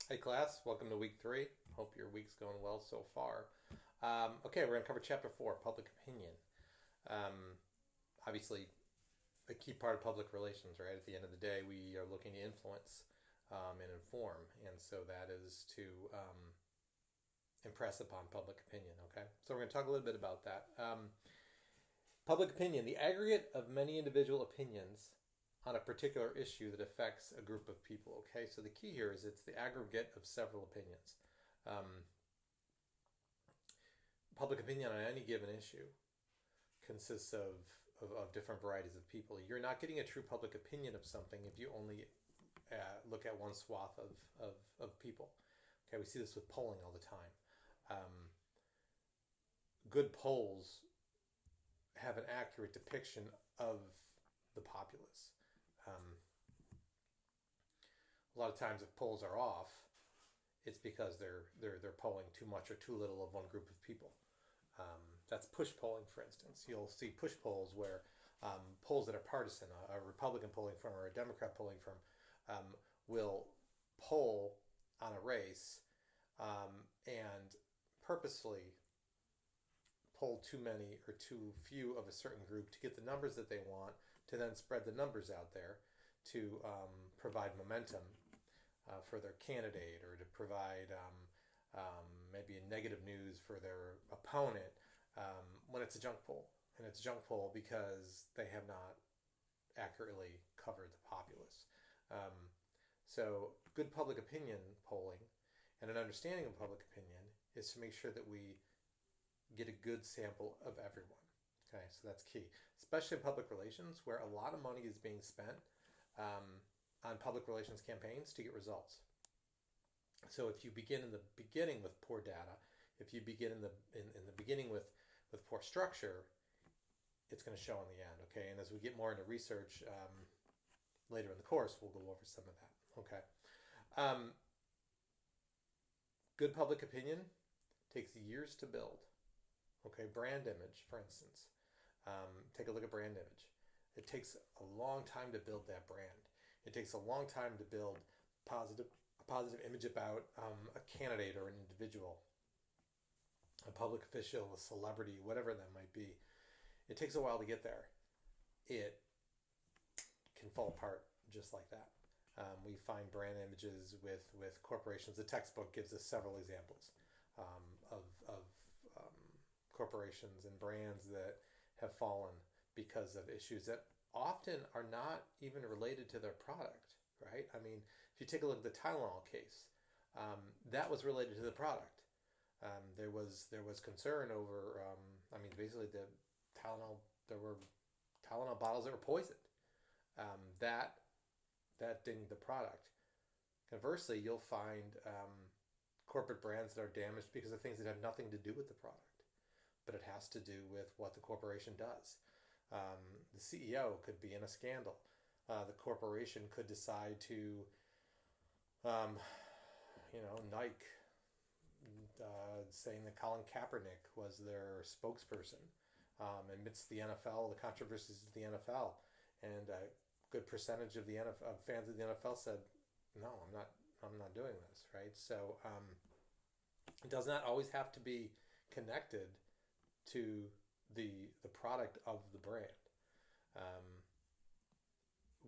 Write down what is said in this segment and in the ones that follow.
Hey class, welcome to week 3. Hope your week's going well so far. Okay, we're going to cover chapter 4, public opinion. Um, Obviously, a key part of public relations, right? At the end of the day, we are looking to influence and inform, and so that is to impress upon public opinion, okay? So we're going to talk a little bit about that. Public opinion, the aggregate of many individual opinions on a particular issue that affects a group of people, okay? So the key here is it's the aggregate of several opinions. Um, Public opinion on any given issue consists of different varieties of people. You're not getting a true public opinion of something if you only look at one swath of people. Okay, we see this with polling all the time. Um, Good polls have an accurate depiction of the populace. Um, a lot of times, if polls are off, it's because they're polling too much or too little of one group of people. That's push polling, for instance. You'll see push polls where polls that are partisan, a Republican polling firm or a Democrat polling firm, will poll on a race and purposefully poll too many or too few of a certain group to get the numbers that they want, to then spread the numbers out there to provide momentum for their candidate or to provide maybe a negative news for their opponent when it's a junk poll. And it's a junk poll because they have not accurately covered the populace. Um, so, good public opinion polling and an understanding of public opinion is to make sure that we get a good sample of everyone. Okay, so that's key, especially in public relations where a lot of money is being spent um, on public relations campaigns to get results. So if you begin in the beginning with poor data, if you begin in the beginning with poor structure, it's going to show in the end. Okay, and as we get more into research later in the course, we'll go over some of that. Okay, um, good public opinion takes years to build. Okay, brand image, for instance. Take a look at brand image. It takes a long time to build that brand. It takes a long time to build positive a positive image about a candidate or an individual, a public official, a celebrity, whatever that might be. It takes a while to get there. It can fall apart just like that. We find brand images with corporations. The textbook gives us several examples of corporations and brands that have fallen because of issues that often are not even related to their product, right? I mean, if you take a look at the Tylenol case, that was related to the product. There was concern over. I mean, basically the Tylenol. There were Tylenol bottles that were poisoned. That dinged the product. Conversely, you'll find corporate brands that are damaged because of things that have nothing to do with the product, but it has to do with what the corporation does. The CEO could be in a scandal. The corporation could decide to, um, Nike saying that Colin Kaepernick was their spokesperson amidst the NFL, the controversies of the NFL, and a good percentage of the NFL, fans of the NFL said, "No, I'm not. I'm not doing this." Right. So it does not always have to be connected to the product of the brand. Um,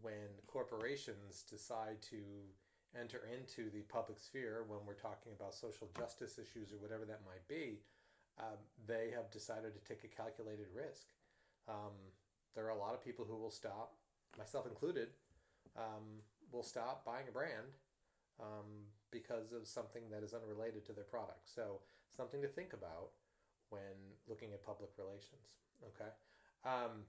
when corporations decide to enter into the public sphere, when we're talking about social justice issues or whatever that might be, they have decided to take a calculated risk. Um, there are a lot of people who will stop, myself included, will stop buying a brand because of something that is unrelated to their product. So, something to think about when looking at public relations. Okay. Um,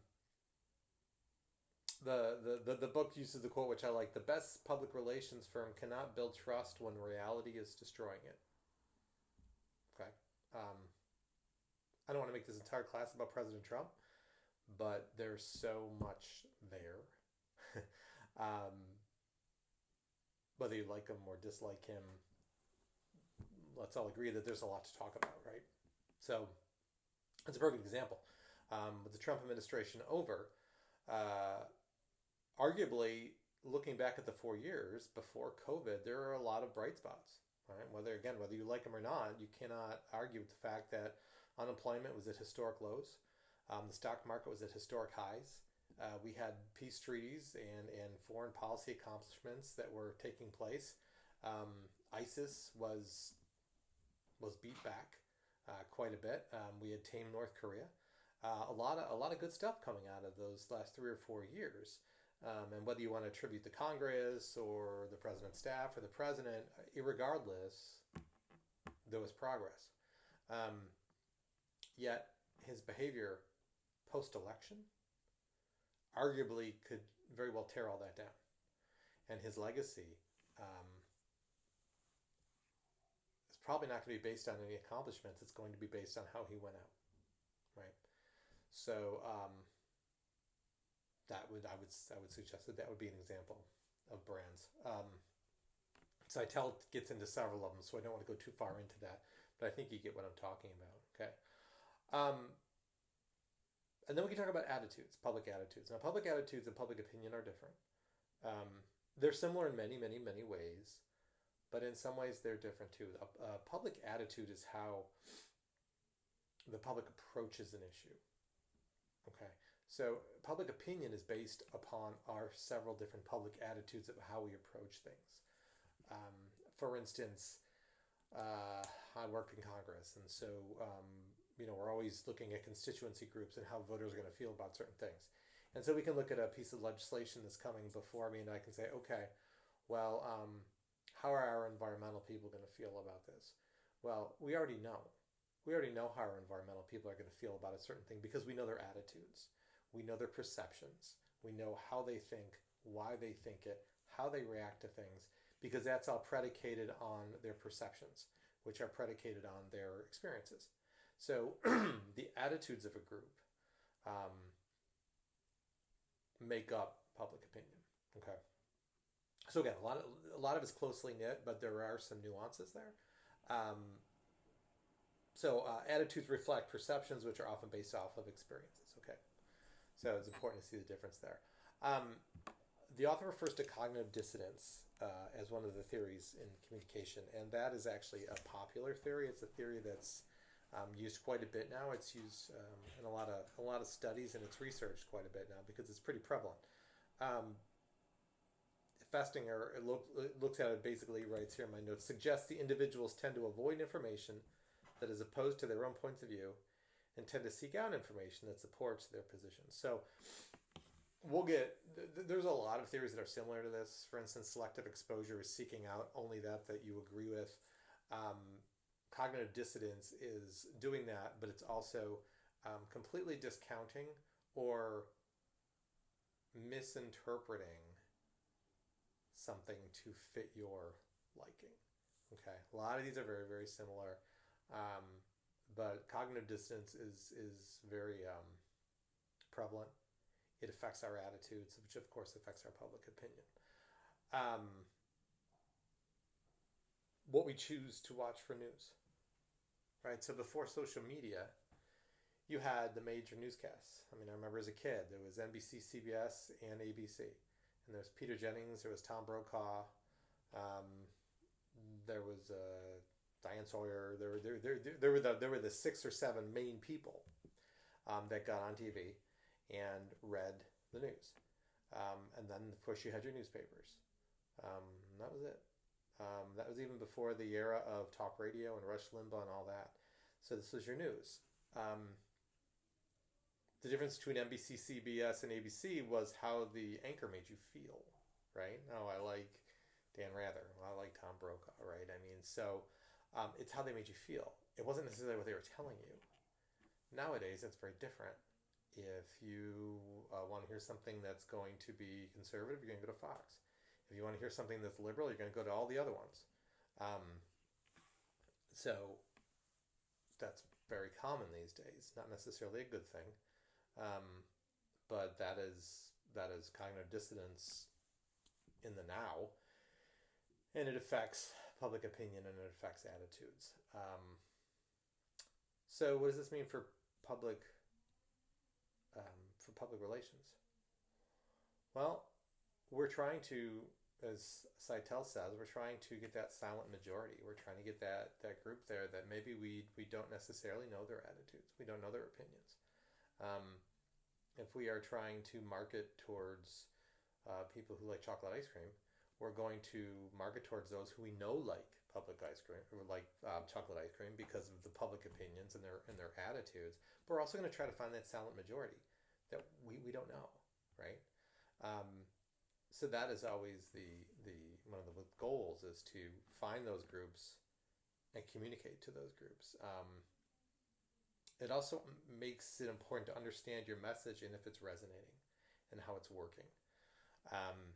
the book uses the quote, which I like: the best public relations firm cannot build trust when reality is destroying it. Okay. Um, I don't want to make this entire class about President Trump, but there's so much there. um, Whether you like him or dislike him, let's all agree that there's a lot to talk about, right? So it's a perfect example. With the Trump administration over, uh, arguably looking back at the 4 years before COVID, there are a lot of bright spots. Right? Whether you like them or not, you cannot argue with the fact that unemployment was at historic lows. The stock market was at historic highs. We had peace treaties and foreign policy accomplishments that were taking place. ISIS was beat back quite a bit. We had tamed North Korea. A lot of good stuff coming out of those last 3 or 4 years. And whether you want to attribute the Congress or the president's staff or the president, irregardless, there was progress. Yet his behavior post-election arguably could very well tear all that down. And his legacy is probably not going to be based on any accomplishments. It's going to be based on how he went out, right? So I would suggest that would be an example of brands. Sitel gets into several of them, so I don't want to go too far into that, but I think you get what I'm talking about. Okay. And then we can talk about attitudes, public attitudes. Now, public attitudes and public opinion are different. They're similar in many, many, many ways, but in some ways they're different too. Public attitude is how the public approaches an issue. Okay, so public opinion is based upon our several different public attitudes of how we approach things. For instance, I work in Congress, and so we're always looking at constituency groups and how voters are going to feel about certain things. And so we can look at a piece of legislation that's coming before me, and I can say, okay, well, how are our environmental people going to feel about this? Well, we already know. We already know how our environmental people are going to feel about a certain thing because we know their attitudes. We know their perceptions. We know how they think, why they think it, how they react to things, because that's all predicated on their perceptions, which are predicated on their experiences. So the attitudes of a group make up public opinion. Okay. So again, a lot of it's closely knit, but there are some nuances there. So attitudes reflect perceptions, which are often based off of experiences. Okay, so it's important to see the difference there. The author refers to cognitive dissonance as one of the theories in communication, and that is actually a popular theory. It's a theory that's used quite a bit now. It's used in a lot of studies, and it's researched quite a bit now because it's pretty prevalent. Festinger looks at it, basically writes here in my notes, suggests the individuals tend to avoid information that is opposed to their own points of view and tend to seek out information that supports their positions. So there's a lot of theories that are similar to this. For instance, selective exposure is seeking out only that you agree with. Cognitive dissonance is doing that, but it's also completely discounting or misinterpreting something to fit your liking. Okay, a lot of these are very, very similar, but cognitive dissonance is very prevalent. It affects our attitudes, which of course affects our public opinion. What we choose to watch for news, right? So before social media, you had the major newscasts. I mean, I remember as a kid, there was NBC, CBS, and ABC. And there was Peter Jennings, there was Tom Brokaw, there was Diane Sawyer. There were the 6 or 7 main people that got on TV and read the news. And then, of course, you had your newspapers. And that was it. That was even before the era of talk radio and Rush Limbaugh and all that. So this was your news. The difference between NBC, CBS, and ABC was how the anchor made you feel, right? Oh, I like Dan Rather. Well, I like Tom Brokaw, right? I mean, so it's how they made you feel. It wasn't necessarily what they were telling you. Nowadays, it's very different. If you want to hear something that's going to be conservative, you're going to go to Fox. If you want to hear something that's liberal, you're going to go to all the other ones. So that's very common these days. Not necessarily a good thing. But that is cognitive dissonance in the now, and it affects public opinion and it affects attitudes. So what does this mean for public relations? Well, we're trying to, as Seitel says, we're trying to get that silent majority. We're trying to get that group there that maybe we don't necessarily know their attitudes. We don't know their opinions. Um, if we are trying to market towards people who like chocolate ice cream, we're going to market towards those who we know like public ice cream or like chocolate ice cream because of the public opinions and their attitudes. But we're also going to try to find that silent majority that we don't know, right? Um, so that is always the one of the goals is to find those groups and communicate to those groups. It also makes it important to understand your message and if it's resonating and how it's working. Um,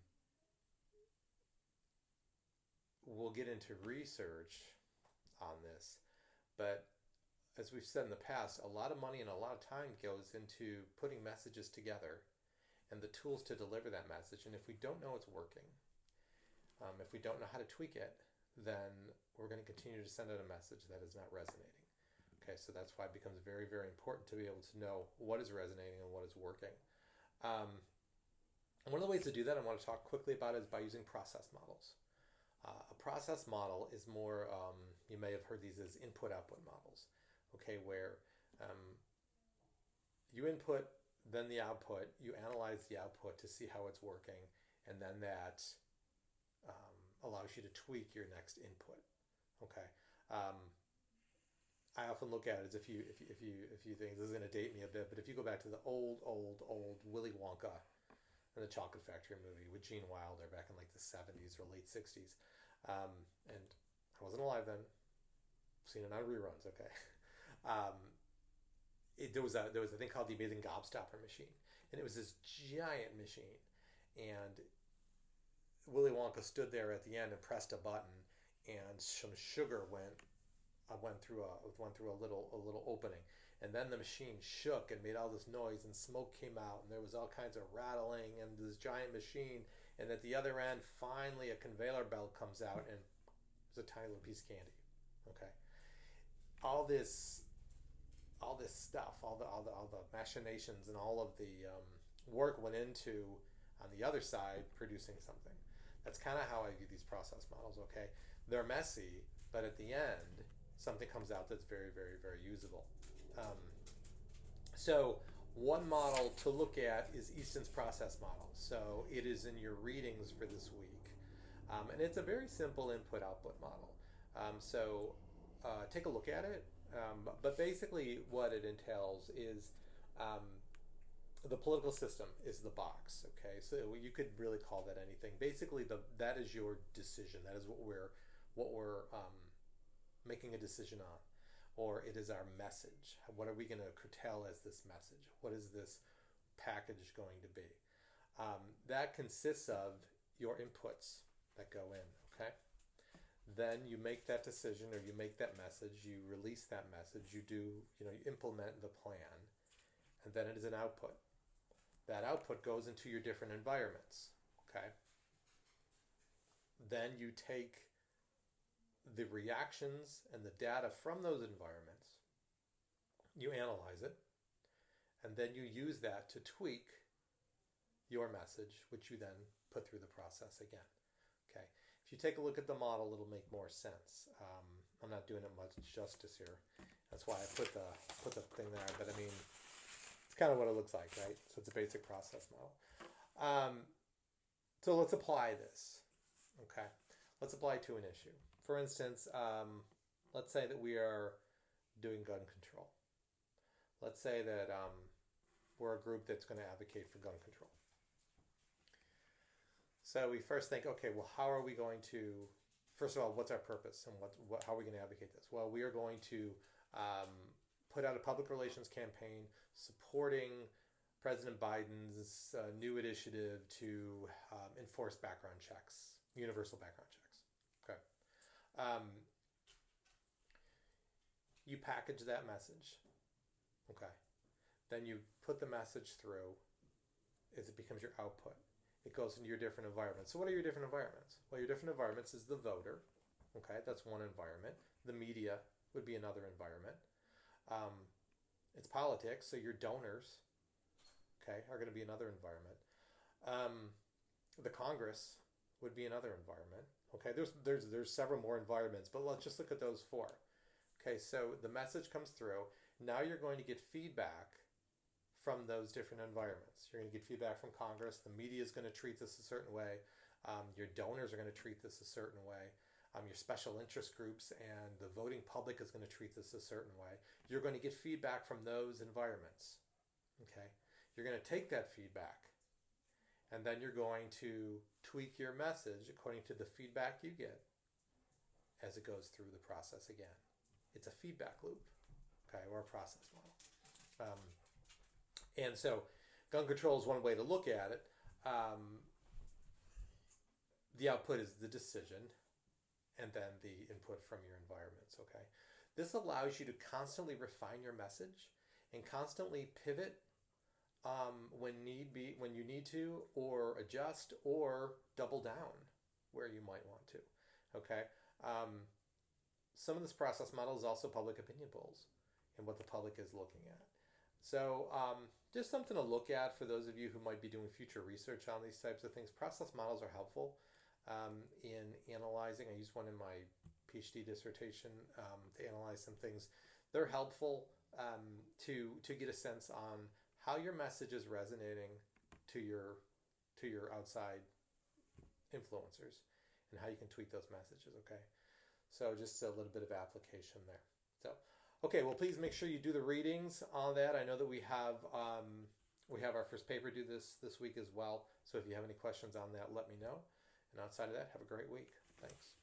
we'll get into research on this, but as we've said in the past, a lot of money and a lot of time goes into putting messages together and the tools to deliver that message. And if we don't know it's working, if we don't know how to tweak it, then we're going to continue to send out a message that is not resonating. Okay, so that's why it becomes very, very important to be able to know what is resonating and what is working. Um, and one of the ways to do that I want to talk quickly about is by using process models. A process model is more, you may have heard these as input-output models, okay, where um, you input, then the output, you analyze the output to see how it's working, and then that allows you to tweak your next input, okay. I often look at it as if you think this is going to date me a bit, but if you go back to the old Willy Wonka and the Chocolate Factory movie with Gene Wilder back in like the 70s or late 60s, and I wasn't alive then, seen it on reruns, okay. Um, there was a thing called the Amazing Gobstopper machine, and it was this giant machine, and Willy Wonka stood there at the end and pressed a button, and some sugar went through a little opening, and then the machine shook and made all this noise, and smoke came out, and there was all kinds of rattling, and this giant machine, and at the other end, finally a conveyor belt comes out, and it's a tiny little piece of candy. Okay, all this stuff, all the machinations, and all of the work went into on the other side producing something. That's kind of how I view these process models. Okay, they're messy, but at the end, something comes out that's very, very, very usable. Um, so one model to look at is Easton's process model. So it is in your readings for this week. And it's a very simple input-output model. Take a look at it. But basically what it entails is um, the political system is the box. Okay, so you could really call that anything. Basically, that is your decision. That is what we're making a decision on, or it is our message. What are we going to curtail as this message? What is this package going to be? That consists of your inputs that go in. Okay, then you make that decision, or you make that message. You release that message. You implement the plan, and then it is an output. That output goes into your different environments. Okay. Then you take the reactions and the data from those environments, you analyze it, and then you use that to tweak your message, which you then put through the process again. Okay, if you take a look at the model, it'll make more sense. I'm not doing it much justice here. That's why I put the thing there. But I mean, it's kind of what it looks like, right? So it's a basic process model. So let's apply this. Okay, let's apply it to an issue. For instance, let's say that we are doing gun control. Let's say that we're a group that's going to advocate for gun control. So we first think, okay, well, how are we going to, first of all, what's our purpose and how are we going to advocate this? Well, we are going to put out a public relations campaign supporting President Biden's new initiative to enforce background checks, universal background checks. Okay. You package that message. Okay. Then you put the message through as it becomes your output. It goes into your different environments. So what are your different environments? Well, your different environments is the voter. Okay, that's one environment. The media would be another environment. It's politics, so your donors, okay, are going to be another environment. The Congress would be another environment. Okay, there's several more environments, but let's just look at those four. Okay, so the message comes through. Now you're going to get feedback from those different environments. You're going to get feedback from Congress. The media is going to treat this a certain way. Your donors are going to treat this a certain way. Your special interest groups and the voting public is going to treat this a certain way. You're going to get feedback from those environments. Okay, you're going to take that feedback, and then you're going to tweak your message according to the feedback you get as it goes through the process again. It's a feedback loop, okay, or a process model. And so gun control is one way to look at it. The output is the decision, and then the input from your environments, okay? This allows you to constantly refine your message and constantly pivot when you need to, or adjust or double down where you might want to, okay? Some of this process model is also public opinion polls and what the public is looking at. So just something to look at for those of you who might be doing future research on these types of things. Process models are helpful in analyzing. I used one in my PhD dissertation to analyze some things. They're helpful to get a sense on how your message is resonating to your outside influencers and how you can tweak those messages, okay? So just a little bit of application there. So, okay, well, please make sure you do the readings on that. I know that we have our first paper due this week as well. So if you have any questions on that, let me know. And outside of that, have a great week. Thanks.